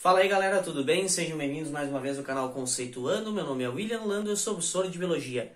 Fala aí galera, tudo bem? Sejam bem-vindos mais uma vez ao canal Conceituando. Meu nome é William Lando, eu sou professor de Biologia.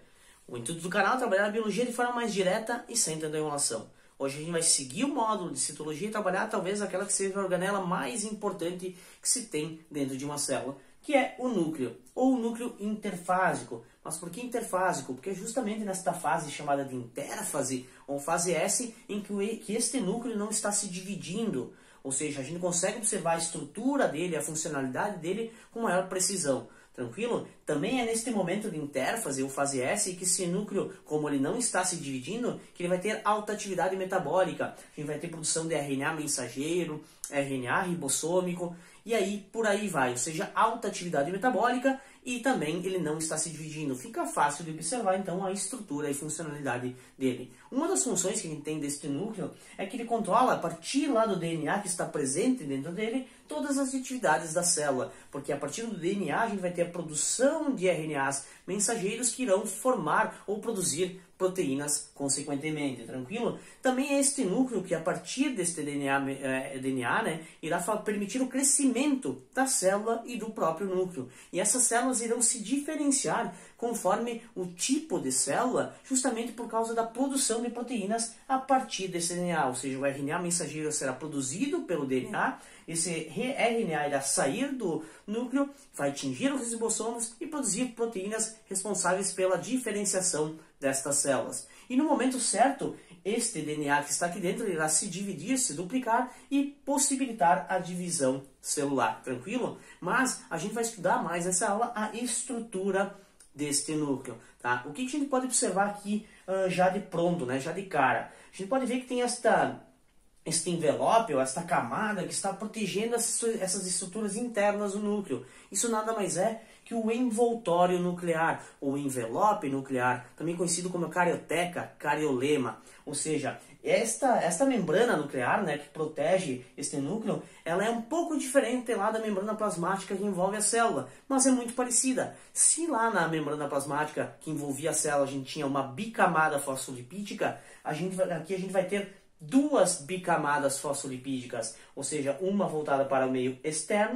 O intuito do canal é trabalhar a Biologia de forma mais direta e sem tanta enrolação. Hoje a gente vai seguir o módulo de Citologia e trabalhar talvez aquela que seja a organela mais importante que se tem dentro de uma célula, que é o núcleo, ou o núcleo interfásico. Mas por que interfásico? Porque é justamente nesta fase chamada de intérfase, ou fase S, em que este núcleo não está se dividindo. Ou seja, a gente consegue observar a estrutura dele, a funcionalidade dele com maior precisão. Tranquilo? Também é neste momento de intérfase, ou fase S, que esse núcleo, como ele não está se dividindo, que ele vai ter alta atividade metabólica. A gente vai ter produção de RNA mensageiro, RNA ribossômico, e aí por aí vai. Ou seja, alta atividade metabólica e também ele não está se dividindo. Fica fácil de observar então a estrutura e funcionalidade dele. Uma das funções que a gente tem deste núcleo é que ele controla, a partir lá do DNA que está presente dentro dele, todas as atividades da célula. Porque a partir do DNA a gente vai ter a produção de RNAs mensageiros que irão formar ou produzir proteínas consequentemente, tranquilo? Também é este núcleo que a partir deste DNA irá permitir o crescimento da célula e do próprio núcleo. E essas células irão se diferenciar conforme o tipo de célula, justamente por causa da produção de proteínas a partir desse DNA. Ou seja, o RNA mensageiro será produzido pelo DNA, esse RNA irá sair do núcleo, vai atingir os ribossomos e produzir proteínas responsáveis pela diferenciação destas células. E no momento certo, este DNA que está aqui dentro irá se dividir, se duplicar e possibilitar a divisão celular, tranquilo? Mas a gente vai estudar mais nessa aula a estrutura deste núcleo, tá? O que a gente pode observar aqui já de pronto, né? Já de cara? A gente pode ver que tem este envelope, ou esta camada que está protegendo essas estruturas internas do núcleo. Isso nada mais é que o envoltório nuclear, ou envelope nuclear, também conhecido como carioteca, cariolema. Ou seja, esta membrana nuclear, né, que protege este núcleo, ela é um pouco diferente lá da membrana plasmática que envolve a célula, mas é muito parecida. Se lá na membrana plasmática que envolvia a célula a gente tinha uma bicamada fosfolipídica, aqui a gente vai ter duas bicamadas fosfolipídicas, ou seja, uma voltada para o meio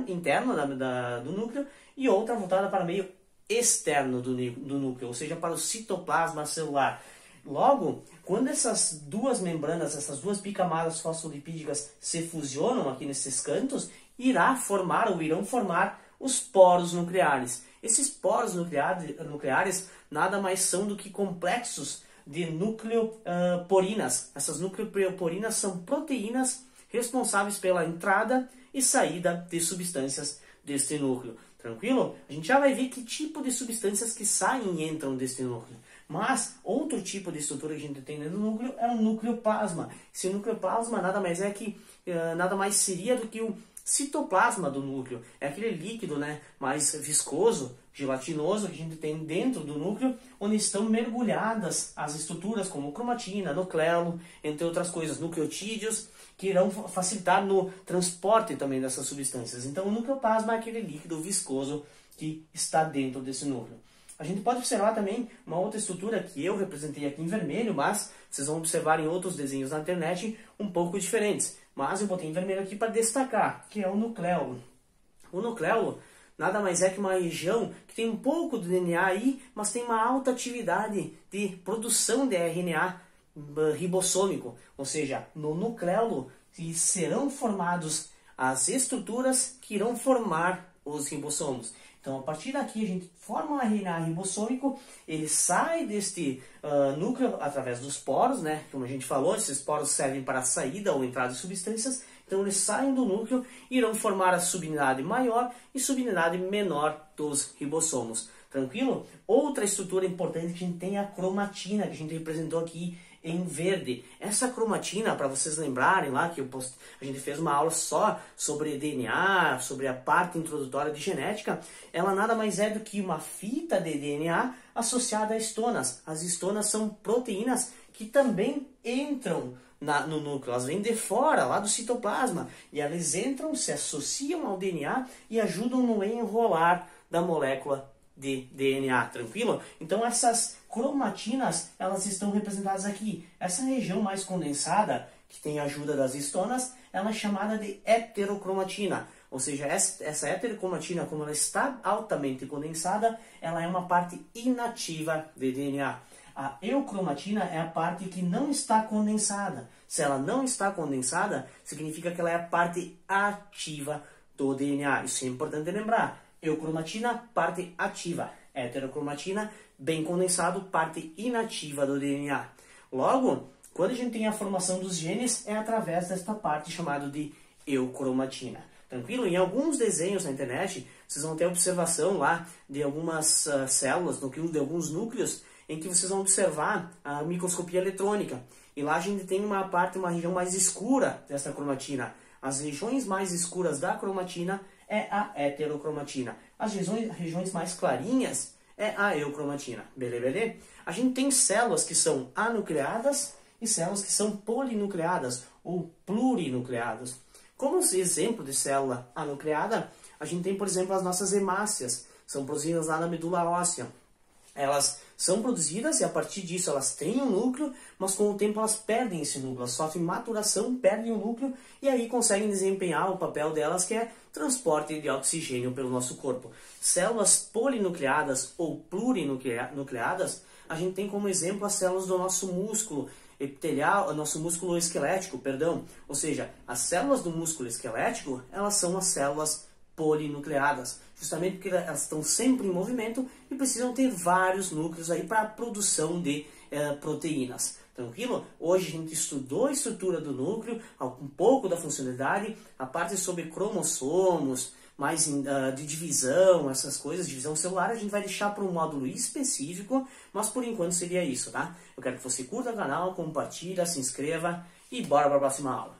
interno do núcleo e outra voltada para o meio externo do núcleo, ou seja, para o citoplasma celular. Logo, quando essas duas membranas, essas duas bicamadas fosfolipídicas se fusionam aqui nesses cantos, irão formar os poros nucleares. Esses poros nucleares nada mais são do que complexos de nucleoporinas. Essas nucleoporinas são proteínas responsáveis pela entrada e saída de substâncias deste núcleo. Tranquilo? A gente já vai ver que tipo de substâncias que saem e entram deste núcleo. Mas outro tipo de estrutura que a gente tem dentro do núcleo é o nucleoplasma. Esse nucleoplasma nada mais seria do que o citoplasma do núcleo. É aquele líquido, né, mais viscoso, gelatinoso que a gente tem dentro do núcleo, onde estão mergulhadas as estruturas como cromatina, nucleolo, entre outras coisas, nucleotídeos, que irão facilitar no transporte também dessas substâncias. Então o nucleoplasma é aquele líquido viscoso que está dentro desse núcleo. A gente pode observar também uma outra estrutura que eu representei aqui em vermelho, mas vocês vão observar em outros desenhos na internet um pouco diferentes. Mas eu botei em vermelho aqui para destacar, que é o nucleolo. O nucleolo nada mais é que uma região que tem um pouco de DNA aí, mas tem uma alta atividade de produção de RNA ribossômico. Ou seja, no nucleolo serão formados as estruturas que irão formar os ribossomos. Então, a partir daqui, a gente forma um RNA ribossômico, ele sai deste núcleo através dos poros, né? Como a gente falou, esses poros servem para a saída ou entrada de substâncias. Então, eles saem do núcleo e irão formar a subunidade maior e subunidade menor dos ribossomos. Tranquilo? Outra estrutura importante que a gente tem é a cromatina, que a gente representou aqui em verde. Essa cromatina, para vocês lembrarem lá que a gente fez uma aula só sobre DNA, sobre a parte introdutória de genética, ela nada mais é do que uma fita de DNA associada a estonas. As estonas são proteínas que também entram no núcleo, elas vêm de fora, lá do citoplasma, e elas entram, se associam ao DNA e ajudam no enrolar da molécula de DNA, tranquilo? Então essas cromatinas, elas estão representadas aqui. Essa região mais condensada, que tem a ajuda das estonas, ela é chamada de heterocromatina. Ou seja, essa heterocromatina, como ela está altamente condensada, ela é uma parte inativa de DNA. A eucromatina é a parte que não está condensada. Se ela não está condensada, significa que ela é a parte ativa do DNA. Isso é importante lembrar. Eucromatina, parte ativa. Heterocromatina, bem condensado, parte inativa do DNA. Logo, quando a gente tem a formação dos genes, é através desta parte chamada de eucromatina. Tranquilo? Em alguns desenhos na internet, vocês vão ter observação lá de algumas células, de alguns núcleos, em que vocês vão observar a microscopia eletrônica. E lá a gente tem uma região mais escura dessa cromatina. As regiões mais escuras da cromatina é a heterocromatina. As regiões mais clarinhas é a eucromatina. Beleza? A gente tem células que são anucleadas e células que são polinucleadas ou plurinucleadas. Como exemplo de célula anucleada, a gente tem, por exemplo, as nossas hemácias. São produzidas lá na medula óssea. Elas são produzidas e a partir disso elas têm um núcleo, mas com o tempo elas perdem esse núcleo, elas sofrem maturação, perdem o núcleo e aí conseguem desempenhar o papel delas, que é transporte de oxigênio pelo nosso corpo. Células polinucleadas ou plurinucleadas, a gente tem como exemplo as células do nosso músculo epitelial, nosso músculo esquelético, perdão. Ou seja, as células do músculo esquelético, elas são as células polinucleadas, justamente porque elas estão sempre em movimento e precisam ter vários núcleos aí para a produção de proteínas. Tranquilo? Hoje a gente estudou a estrutura do núcleo, um pouco da funcionalidade, a parte sobre cromossomos, mais de divisão, essas coisas, divisão celular, a gente vai deixar para um módulo específico, mas por enquanto seria isso, tá? Eu quero que você curta o canal, compartilhe, se inscreva e bora para a próxima aula.